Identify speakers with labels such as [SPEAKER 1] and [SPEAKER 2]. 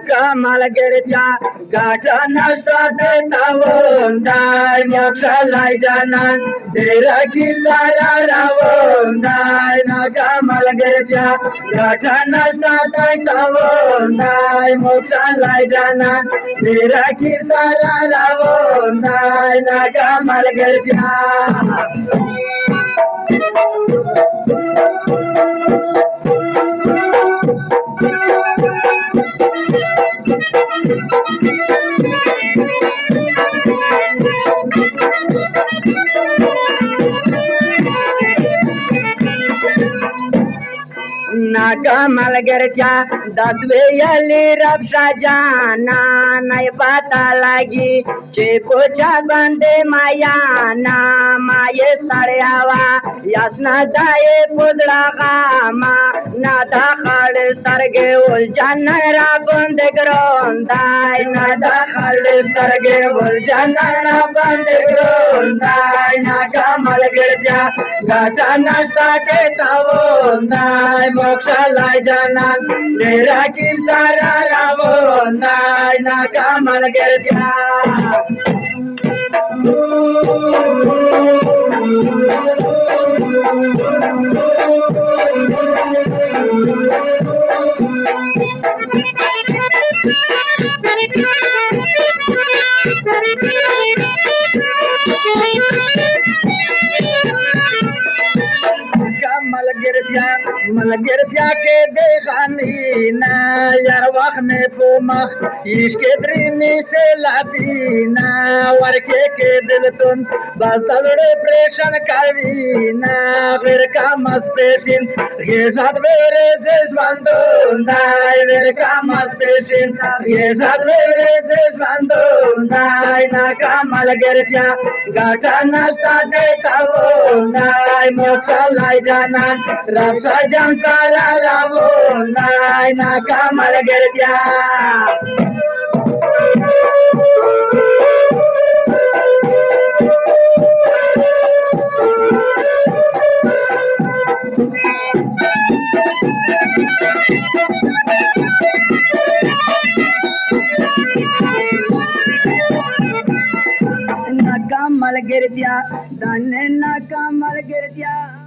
[SPEAKER 1] kamal gertya gata nasta de tavondai moksha lai janan dera kirsara ravondai na kamal gertya gata nasta de tavondai moksha lai janan dera kirsara ravondai na kamal gertya Nakamal gertya dasve yali rabsha jana nai pata lagi chepo chabande mayana maye staryawa yasna daye pudra gama na dakhal starge ul janna ra bande grondai na dakhal starge ul janna ra bande grondai nakamal gertya gata nasta ke tavondai moksha lai janan dera kim sara ravondai na kamal gertya Malgertya ke dekhamina yar wakh me pumakh ishke drimi se lapina warke ke diltun bas dalde preshan kavina ver kamas peshin gezat vere zesvandun dai ver kamas peshin gezat vere zesvandun dai na kamal gertya gata nasta de tavon dai moksha lai janan rabsha jan sara ravon dai na kamal gertya nakamal gertya danne nakamal gertya